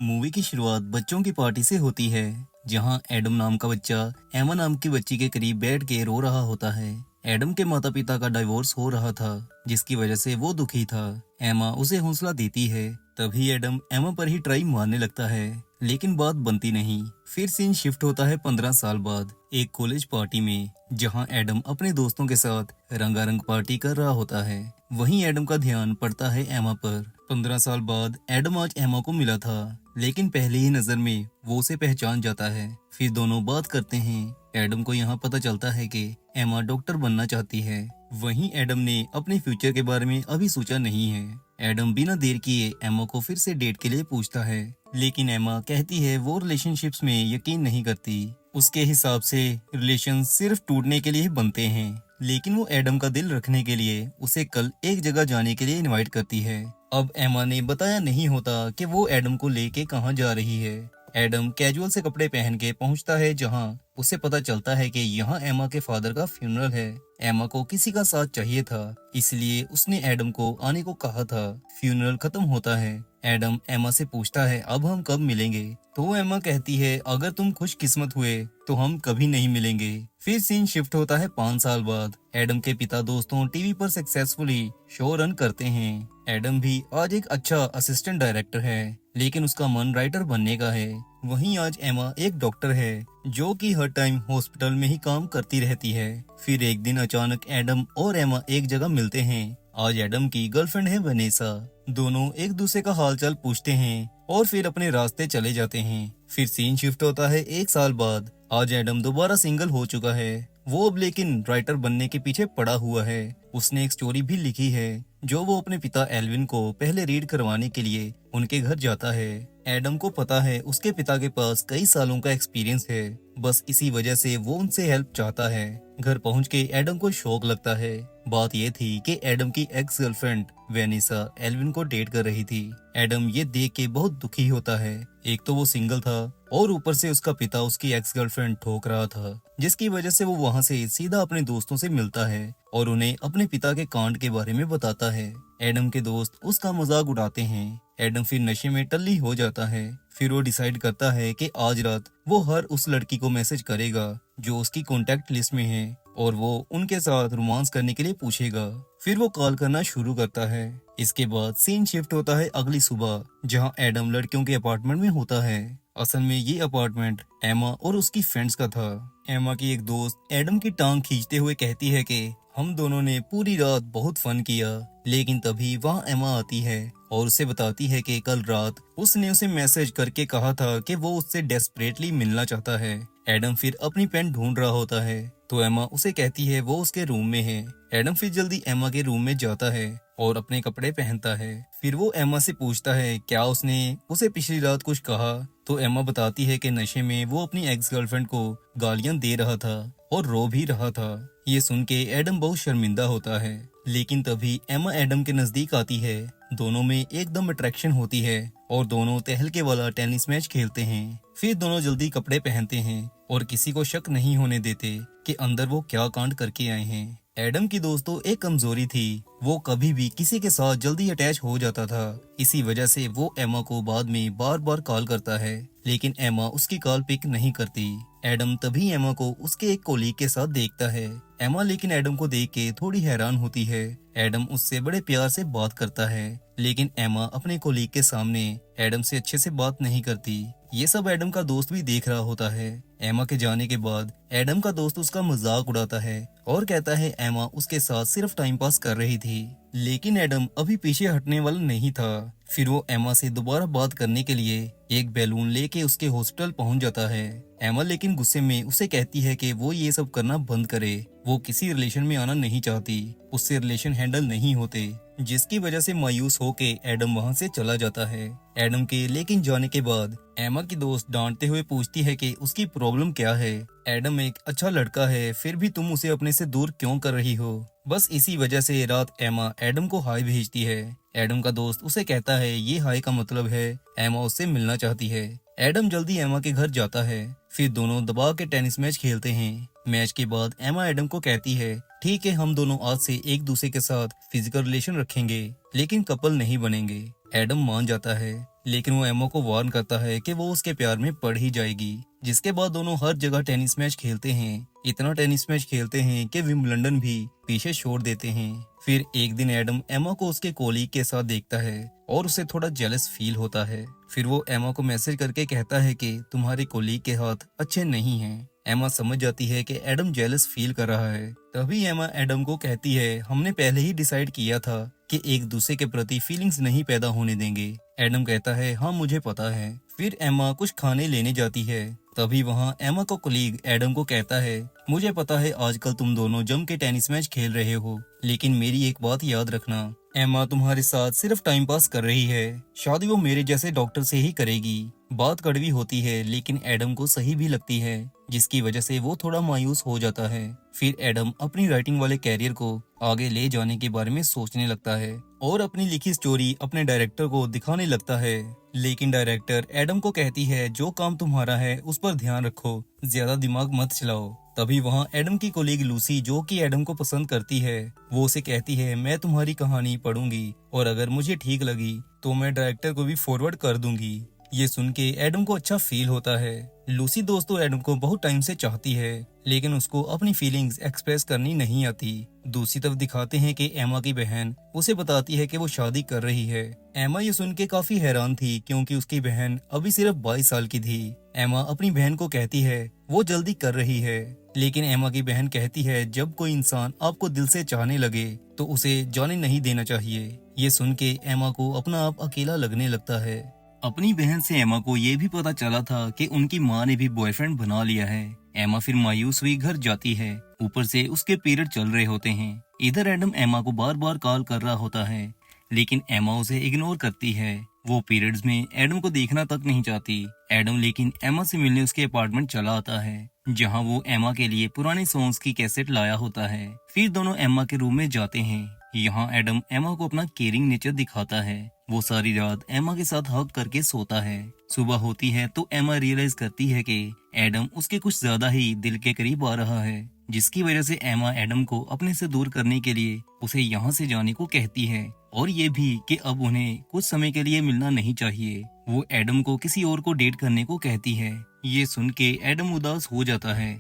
Movie की शुरुआत बच्चों की पार्टी से होती है, जहां एडम नाम का बच्चा एमा नाम की बच्ची के करीब बैठ के रो रहा होता है। एडम के माता पिता का डाइवोर्स हो रहा था, जिसकी वजह से वो दुखी था। एमा उसे हौसला देती है। तभी एडम एमा पर ही ट्राई मारने लगता है, लेकिन बात बनती नहीं। फिर सीन शिफ्ट होता है 15 साल बाद, एक कॉलेज पार्टी में, जहां एडम अपने दोस्तों के साथ रंगारंग पार्टी कर रहा होता है। वहीं एडम का ध्यान पड़ता है एमा पर। 15 साल बाद एडम आज एमा को मिला था, लेकिन पहली ही नजर में वो उसे पहचान जाता है। फिर दोनों बात करते हैं। एडम को यहाँ पता चलता है कि एमा डॉक्टर बनना चाहती है। वहीं एडम ने अपने फ्यूचर के बारे में अभी सोचा नहीं है। एडम बिना देर किए एमा को फिर से डेट के लिए पूछता है, लेकिन एमा कहती है वो रिलेशनशिप्स में यकीन नहीं करती। उसके हिसाब से रिलेशन सिर्फ टूटने के लिए ही बनते हैं। लेकिन वो एडम का दिल रखने के लिए उसे कल एक जगह जाने के लिए इनवाइट करती है। अब एमा ने बताया नहीं होता कि वो एडम को लेके कहाँ जा रही है। एडम कैजुअल से कपड़े पहन के पहुंचता है, जहां उसे पता चलता है कि यहाँ एमा के फादर का फ्यूनरल है। एमा को किसी का साथ चाहिए था, इसलिए उसने एडम को आने को कहा था। फ्यूनरल खत्म होता है। एडम एमा से पूछता है अब हम कब मिलेंगे, तो एमा कहती है अगर तुम खुशकिस्मत हुए तो हम कभी नहीं मिलेंगे। फिर सीन शिफ्ट होता है 5 साल बाद। एडम के पिता दोस्तों टीवी पर सक्सेसफुली शो रन करते हैं। एडम भी आज एक अच्छा असिस्टेंट डायरेक्टर है, लेकिन उसका मन राइटर बनने का है। वहीं आज एमा एक डॉक्टर है, जो कि हर टाइम हॉस्पिटल में ही काम करती रहती है। फिर एक दिन अचानक एडम और एमा एक जगह मिलते हैं। आज एडम की गर्लफ्रेंड है वनेसा। दोनों एक दूसरे का हालचाल पूछते हैं और फिर अपने रास्ते चले जाते हैं। फिर सीन शिफ्ट होता है 1 साल बाद। आज एडम दोबारा सिंगल हो चुका है। वो अब लेकिन राइटर बनने के पीछे पड़ा हुआ है। उसने एक स्टोरी भी लिखी है, जो वो अपने पिता एल्विन को पहले रीड करवाने के लिए उनके घर जाता है। एडम को पता है उसके पिता के पास कई सालों का एक्सपीरियंस है, बस इसी वजह से वो उनसे हेल्प चाहता है। घर पहुंच के एडम को शौक लगता है। बात ये थी कि एडम की एक्स गर्लफ्रेंड वेनिसा एल्विन को डेट कर रही थी। एडम ये देख के बहुत दुखी होता है। एक तो वो सिंगल था और ऊपर से उसका पिता उसकी एक्स गर्लफ्रेंड ठोक रहा था, जिसकी वजह से वो वहाँ से सीधा अपने दोस्तों से मिलता है और उन्हें अपने पिता के कांड के बारे में बताता है। एडम के दोस्त उसका मजाक उड़ाते हैं। एडम फिर नशे में टल्ली हो जाता है। फिर वो डिसाइड करता है कि आज रात वो हर उस लड़की को मैसेज करेगा जो उसकी कॉन्टेक्ट लिस्ट में है, और वो उनके साथ रोमांस करने के लिए पूछेगा। फिर वो कॉल करना शुरू करता है। इसके बाद सीन शिफ्ट होता है अगली सुबह, जहां एडम लड़कियों के अपार्टमेंट में होता है। असल में ये अपार्टमेंट एमा और उसकी फ्रेंड्स का था। एमा की एक दोस्त एडम की टांग खींचते हुए कहती है कि हम दोनों ने पूरी रात बहुत फन किया, लेकिन तभी वहाँ एमा आती है और उसे बताती है कि कल रात उसने उसे मैसेज करके कहा था कि वो उससे डेस्परेटली मिलना चाहता है। एडम फिर अपनी पेन ढूंढ रहा होता है, तो एमा उसे कहती है वो उसके रूम में है। एडम फिर जल्दी एमा के रूम में जाता है और अपने कपड़े पहनता है। फिर वो एमा से पूछता है क्या उसने उसे पिछली रात कुछ कहा, तो एमा बताती है कि नशे में वो अपनी एक्स गर्लफ्रेंड को गालियां दे रहा था और रो भी रहा था। ये सुन के एडम बहुत शर्मिंदा होता है, लेकिन तभी एमा एडम के नजदीक आती है। दोनों में एकदम अट्रैक्शन होती है और दोनों तहलके वाला टेनिस मैच खेलते हैं। फिर दोनों जल्दी कपड़े पहनते हैं और किसी को शक नहीं होने देते कि अंदर वो क्या कांड करके आए हैं। एडम की दोस्तों एक कमजोरी थी, वो कभी भी किसी के साथ जल्दी अटैच हो जाता था। इसी वजह से वो एमा को बाद में बार बार कॉल करता है, लेकिन एमा उसकी कॉल पिक नहीं करती। एडम तभी एमा को उसके एक कोलीग के साथ देखता है। एमा लेकिन एडम को देख के थोड़ी हैरान होती है। एडम उससे बड़े प्यार से बात करता है, लेकिन एमा अपने कोलीग के सामने एडम से अच्छे से बात नहीं करती। ये सब एडम का दोस्त भी देख रहा होता है। एमा के जाने के बाद एडम का दोस्त उसका मजाक उड़ाता है और कहता है एमा उसके साथ सिर्फ टाइम पास कर रही थी, लेकिन एडम अभी पीछे हटने वाला नहीं था। फिर वो एमा से दोबारा बात करने के लिए एक बैलून लेके उसके हॉस्पिटल पहुंच जाता है। एमा लेकिन गुस्से में उसे कहती है कि वो ये सब करना बंद करे। वो किसी रिलेशन में आना नहीं चाहती, उससे रिलेशन हैंडल नहीं होते, जिसकी वजह से मायूस होके एडम वहां से चला जाता है। एडम के लेकिन जाने के बाद एमा की दोस्त डांटते हुए पूछती है कि उसकी प्रॉब्लम क्या है। एडम एक अच्छा लड़का है, फिर भी तुम उसे अपने से दूर क्यों कर रही हो। बस इसी वजह से रात एमा एडम को हाय भेजती है। एडम का दोस्त उसे कहता है ये हाय का मतलब है एमा उससे मिलना चाहती है। एडम जल्दी एमा के घर जाता है। फिर दोनों दबा के टेनिस मैच खेलते हैं। मैच के बाद एमा एडम को कहती है ठीक है हम दोनों आज से एक दूसरे के साथ फिजिकल रिलेशन रखेंगे, लेकिन कपल नहीं बनेंगे। एडम मान जाता है। लेकिन वो एमा को वार्न करता है कि वो उसके प्यार में पड़ ही जाएगी। जिसके बाद दोनों हर जगह टेनिस मैच खेलते हैं, इतना टेनिस मैच खेलते हैं कि विंबलडन भी पीछे छोड़ देते हैं। फिर एक दिन एडम एमा को उसके कोलीग के साथ देखता है और उसे थोड़ा जेलस फील होता है। फिर वो एमा को मैसेज करके कहता है कि तुम्हारे कोलीग के हाथ अच्छे नहीं हैं। एमा समझ जाती है कि एडम जेलस फील कर रहा है। तभी एमा एडम को कहती है, हमने पहले ही डिसाइड किया था कि एक दूसरे के प्रति फीलिंग्स नहीं पैदा होने देंगे। एडम कहता है, हाँ मुझे पता है। फिर एमा कुछ खाने लेने जाती है। तभी वहाँ एमा का कोलीग एडम को कहता है, मुझे पता है आजकल तुम दोनों जम के टेनिस मैच खेल रहे हो, लेकिन मेरी एक बात याद रखना, एमा तुम्हारे साथ सिर्फ टाइम पास कर रही है। शादी वो मेरे जैसे डॉक्टर से ही करेगी। बात कड़वी होती है लेकिन एडम को सही भी लगती है, जिसकी वजह से वो थोड़ा मायूस हो जाता है। फिर एडम अपनी राइटिंग वाले कैरियर को आगे ले जाने के बारे में सोचने लगता है और अपनी लिखी स्टोरी अपने डायरेक्टर को दिखाने लगता है। लेकिन डायरेक्टर एडम को कहती है, जो काम तुम्हारा है उस पर ध्यान रखो, ज्यादा दिमाग मत चलाओ। तभी वहाँ एडम की कोलीग लूसी, जो कि एडम को पसंद करती है, वो उसे कहती है, मैं तुम्हारी कहानी पढ़ूंगी और अगर मुझे ठीक लगी तो मैं डायरेक्टर को भी फॉरवर्ड कर दूंगी। ये सुन के एडम को अच्छा फील होता है। लूसी दोस्तों एडम को बहुत टाइम से चाहती है, लेकिन उसको अपनी फीलिंग्स एक्सप्रेस करनी नहीं आती। दूसरी तरफ दिखाते हैं कि एमा की बहन उसे बताती है कि वो शादी कर रही है। एमा ये सुन के काफी हैरान थी, क्योंकि उसकी बहन अभी सिर्फ 22 साल की थी। एमा अपनी बहन को कहती है वो जल्दी कर रही है, लेकिन एमा की बहन कहती है, जब कोई इंसान आपको दिल से चाहने लगे तो उसे जाने नहीं देना चाहिए। ये सुन के एमा को अपना आप अकेला लगने लगता है। अपनी बहन से एमा को ये भी पता चला था कि उनकी माँ ने भी बॉयफ्रेंड बना लिया है। एमा फिर मायूस हुई घर जाती है। ऊपर से उसके पीरियड चल रहे होते हैं। इधर एडम एमा को बार बार कॉल कर रहा होता है, लेकिन एमा उसे इग्नोर करती है। वो पीरियड्स में एडम को देखना तक नहीं चाहती। एडम लेकिन एमा से मिलने उसके अपार्टमेंट चला आता है, जहाँ वो एमा के लिए पुराने सॉन्ग्स की कैसेट लाया होता है। फिर दोनों एमा के रूम में जाते हैं। यहाँ एडम एमा को अपना केयरिंग नेचर दिखाता है। वो सारी रात एमा के साथ हग करके सोता है। सुबह होती है तो एमा रियलाइज करती है कि एडम उसके कुछ ज्यादा ही दिल के करीब आ रहा है, जिसकी वजह से एमा एडम को अपने से दूर करने के लिए उसे यहाँ से जाने को कहती है, और ये भी कि अब उन्हें कुछ समय के लिए मिलना नहीं चाहिए। वो एडम को किसी और को डेट करने को कहती है। ये सुन के एडम उदास हो जाता है।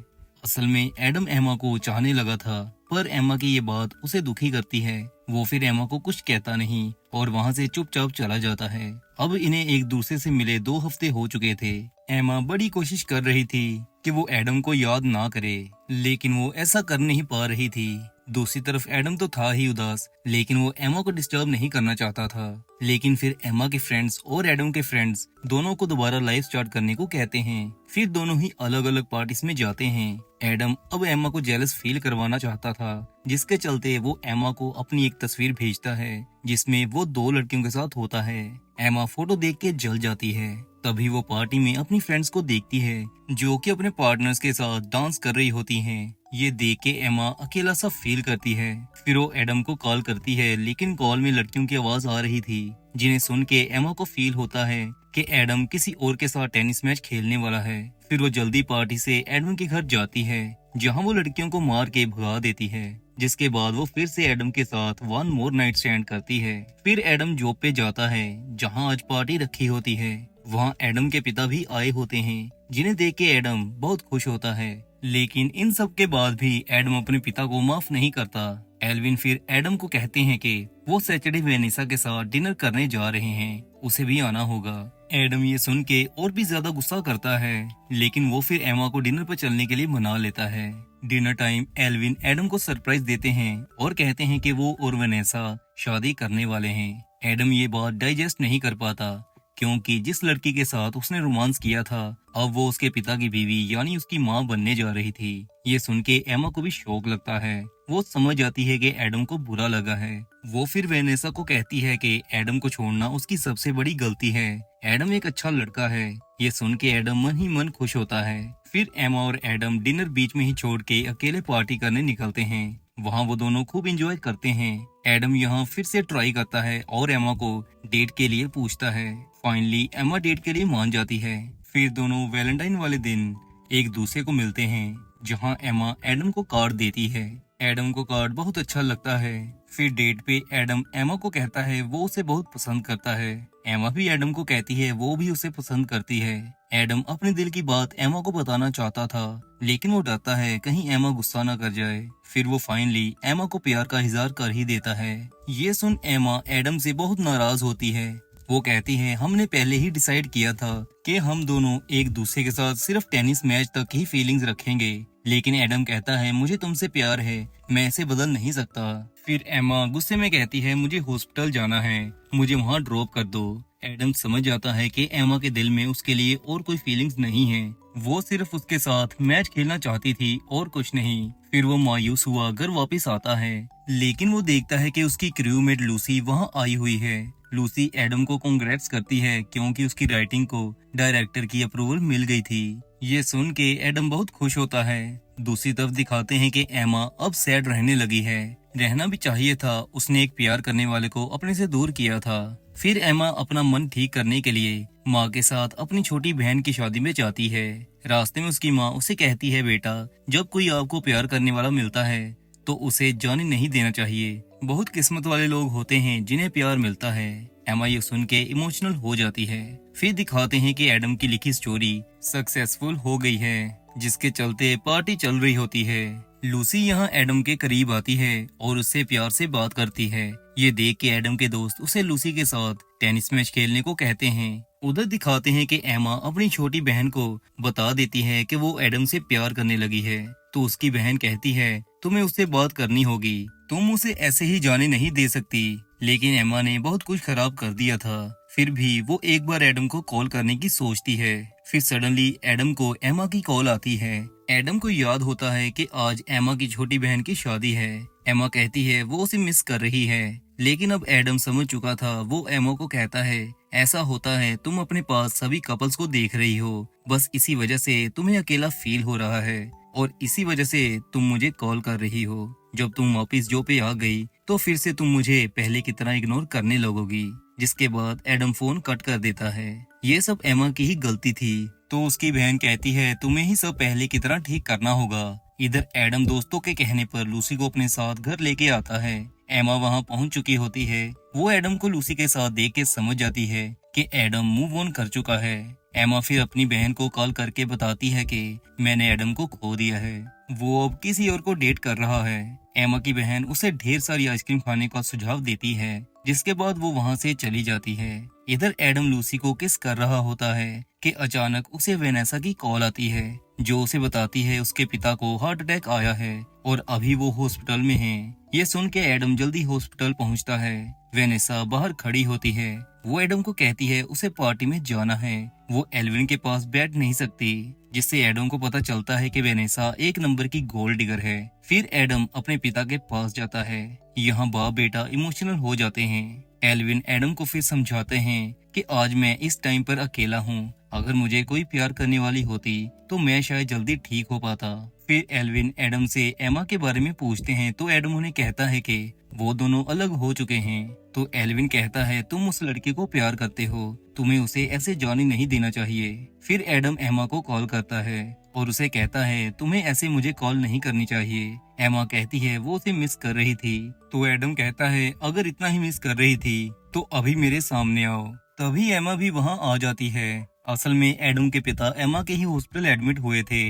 असल में एडम एमा को चाहने लगा था, पर एमा की ये बात उसे दुखी करती है। वो फिर एमा को कुछ कहता नहीं और वहाँ से चुपचाप चला जाता है। अब इन्हें एक दूसरे से मिले 2 हफ्ते हो चुके थे। एमा बड़ी कोशिश कर रही थी कि वो एडम को याद ना करे, लेकिन वो ऐसा कर नहीं पा रही थी। दूसरी तरफ एडम तो था ही उदास, लेकिन वो एमा को डिस्टर्ब नहीं करना चाहता था। लेकिन फिर एमा के फ्रेंड्स और एडम के फ्रेंड्स दोनों को दोबारा लाइफ स्टार्ट करने को कहते हैं। फिर दोनों ही अलग अलग पार्टीज में जाते हैं। एडम अब एमा को जेलस फील करवाना चाहता था, जिसके चलते वो एमा को अपनी एक तस्वीर भेजता है, जिसमें वो 2 लड़कियों के साथ होता है। एमा फोटो देख के जल जाती है। तभी वो पार्टी में अपनी फ्रेंड्स को देखती है, जो कि अपने पार्टनर्स के साथ डांस कर रही होती हैं। ये देख के एमा अकेला सा फील करती है। फिर वो एडम को कॉल करती है, लेकिन कॉल में लड़कियों की आवाज आ रही थी, जिन्हें सुन के एमा को फील होता है कि एडम किसी और के साथ टेनिस मैच खेलने वाला है। फिर वो जल्दी पार्टी से एडम के घर जाती है, जहाँ वो लड़कियों को मार के भगा देती है। जिसके बाद वो फिर से एडम के साथ 1 मोर नाइट स्टैंड करती है। फिर एडम जॉब पे जाता है, जहाँ आज पार्टी रखी होती है। वहाँ एडम के पिता भी आए होते हैं, जिन्हें देख के एडम बहुत खुश होता है। लेकिन इन सब के बाद भी एडम अपने पिता को माफ नहीं करता। एल्विन फिर एडम को कहते हैं कि वो सैटरडे वेनेसा के साथ डिनर करने जा रहे हैं, उसे भी आना होगा। एडम ये सुन के और भी ज्यादा गुस्सा करता है, लेकिन वो फिर एमा को डिनर पर चलने के लिए मना लेता है। डिनर टाइम एल्विन एडम को सरप्राइज देते हैं और कहते हैं कि वो और वेनेसा शादी करने वाले हैं। एडम ये बात डाइजेस्ट नहीं कर पाता, क्योंकि जिस लड़की के साथ उसने रोमांस किया था, अब वो उसके पिता की बीवी यानी उसकी माँ बनने जा रही थी। ये सुन के एमा को भी शौक लगता है। वो समझ जाती है कि एडम को बुरा लगा है। वो फिर वेनेसा को कहती है कि एडम को छोड़ना उसकी सबसे बड़ी गलती है। एडम एक अच्छा लड़का है। ये सुन के एडम मन ही मन खुश होता है। फिर एमा और एडम डिनर बीच में ही छोड़ के अकेले पार्टी करने निकलते हैं। वहाँ वो दोनों खूब एंजॉय करते हैं। एडम यहाँ फिर से ट्राई करता है और एमा को डेट के लिए पूछता है। फाइनली एमा डेट के लिए मान जाती है। फिर दोनों वैलेंटाइन वाले दिन एक दूसरे को मिलते हैं, जहाँ एमा एडम को कार्ड देती है। एडम को कार्ड बहुत अच्छा लगता है। फिर डेट पे एडम एमा को कहता है वो उसे बहुत पसंद करता है। एमा भी एडम को कहती है वो भी उसे पसंद करती है। एडम अपने दिल की बात एमा को बताना चाहता था, लेकिन वो डरता है कहीं एमा गुस्सा ना कर जाए। फिर वो फाइनली एमा को प्यार का इजहार कर ही देता है। ये सुन एमा एडम से बहुत नाराज होती है। वो कहती है हमने पहले ही डिसाइड किया था कि हम दोनों एक दूसरे के साथ सिर्फ टेनिस मैच तक ही फीलिंग्स रखेंगे, लेकिन एडम कहता है मुझे तुमसे प्यार है, मैं इसे बदल नहीं सकता। फिर एमा गुस्से में कहती है मुझे हॉस्पिटल जाना है, मुझे वहाँ ड्रॉप कर दो। एडम समझ जाता है कि एमा के दिल में उसके लिए और कोई फीलिंग्स नहीं है, वो सिर्फ उसके साथ मैच खेलना चाहती थी और कुछ नहीं। फिर वो मायूस हुआ घर वापस आता है, लेकिन वो देखता है कि उसकी क्रूमेट लूसी वहाँ आई हुई है। लूसी एडम को कांग्रेट्स करती है क्योंकि उसकी राइटिंग को डायरेक्टर की अप्रूवल मिल गई थी। ये सुन के एडम बहुत खुश होता है। दूसरी तरफ दिखाते हैं कि एमा अब सैड रहने लगी है। रहना भी चाहिए था, उसने एक प्यार करने वाले को अपने से दूर किया था। फिर एमा अपना मन ठीक करने के लिए माँ के साथ अपनी छोटी बहन की शादी में जाती है। रास्ते में उसकी माँ उसे कहती है बेटा, जब कोई आपको प्यार करने वाला मिलता है तो उसे जाने नहीं देना चाहिए, बहुत किस्मत वाले लोग होते हैं जिन्हें प्यार मिलता है। एमा ये सुन के इमोशनल हो जाती है। फिर दिखाते हैं कि एडम की लिखी स्टोरी सक्सेसफुल हो गई है, जिसके चलते पार्टी चल रही होती है। लूसी यहाँ एडम के करीब आती है और उससे प्यार से बात करती है। ये देख के एडम के दोस्त उसे लूसी के साथ टेनिस मैच खेलने को कहते हैं। उधर दिखाते हैं कि एमा अपनी छोटी बहन को बता देती है कि वो एडम से प्यार करने लगी है, तो उसकी बहन कहती है तुम्हें उससे बात करनी होगी, तुम उसे ऐसे ही जाने नहीं दे सकती। लेकिन एमा ने बहुत कुछ खराब कर दिया था। फिर भी वो एक बार एडम को कॉल करने की सोचती है। फिर सडनली एडम को एमा की कॉल आती है। एडम को याद होता है कि आज एमा की छोटी बहन की शादी है। एमा कहती है वो उसे मिस कर रही है, लेकिन अब एडम समझ चुका था। वो एमा को कहता है ऐसा होता है, तुम अपने पास सभी कपल्स को देख रही हो, बस इसी वजह से तुम्हें अकेला फील हो रहा है और इसी वजह से तुम मुझे कॉल कर रही हो। जब तुम वापिस जो पे आ गई तो फिर से तुम मुझे पहले की तरह इग्नोर करने लगोगी। जिसके बाद एडम फोन कट कर देता है। ये सब एमा की ही गलती थी। तो उसकी बहन कहती है तुम्हें ही सब पहले की तरह ठीक करना होगा। इधर एडम दोस्तों के कहने पर लूसी को अपने साथ घर लेके आता है। एमा वहाँ पहुँच चुकी होती है। वो एडम को लूसी के साथ देख के समझ जाती है कि एडम मूव ऑन कर चुका है। एमा फिर अपनी बहन को कॉल करके बताती है कि मैंने एडम को खो दिया है, वो अब किसी और को डेट कर रहा है। एमा की बहन उसे ढेर सारी आइसक्रीम खाने का सुझाव देती है, जिसके बाद वो वहाँ से चली जाती है। इधर एडम लूसी को किस कर रहा होता है कि अचानक उसे वेनेसा की कॉल आती है, जो उसे बताती है उसके पिता को हार्ट अटैक आया है और अभी वो हॉस्पिटल में हैं। ये सुन के एडम जल्दी हॉस्पिटल पहुंचता है। वेनेसा बाहर खड़ी होती है। वो एडम को कहती है उसे पार्टी में जाना है, वो एल्विन के पास बैठ नहीं सकती, जिससे एडम को पता चलता है कि वेनेसा एक नंबर की गोल्ड डिगर है। फिर एडम अपने पिता के पास जाता है। यहाँ बाप बेटा इमोशनल हो जाते हैं। एल्विन एडम को फिर समझाते हैं कि आज मैं इस टाइम पर अकेला हूँ, अगर मुझे कोई प्यार करने वाली होती तो मैं शायद जल्दी ठीक हो पाता। फिर एल्विन एडम से एमा के बारे में पूछते हैं तो एडम उन्हें कहता है कि वो दोनों अलग हो चुके हैं। तो एल्विन कहता है तुम उस लड़के को प्यार करते हो, तुम्हें उसे ऐसे जाने नहीं देना चाहिए। फिर एडम एमा को कॉल करता है और उसे कहता है तुम्हें ऐसे मुझे कॉल नहीं करनी चाहिए। एमा कहती है वो उसे मिस कर रही थी। तो एडम कहता है अगर इतना ही मिस कर रही थी तो अभी मेरे सामने आओ। तभी एमा भी वहाँ आ जाती है। असल में एडम के पिता एमा के ही हॉस्पिटल एडमिट हुए थे।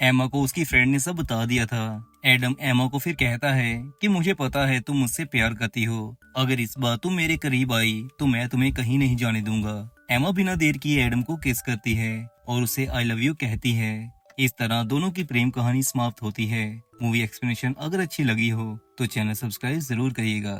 एमा को उसकी फ्रेंड ने सब बता दिया था। एडम एमा को फिर कहता है कि मुझे पता है तुम मुझसे प्यार करती हो, अगर इस बार तुम मेरे करीब आई तो मैं तुम्हें कहीं नहीं जाने दूंगा। एमा बिना देर किए एडम को किस करती है और उसे आई लव यू कहती है। इस तरह दोनों की प्रेम कहानी समाप्त होती है। मूवी एक्सप्लेनेशन अगर अच्छी लगी हो तो चैनल सब्सक्राइब जरूर करिएगा।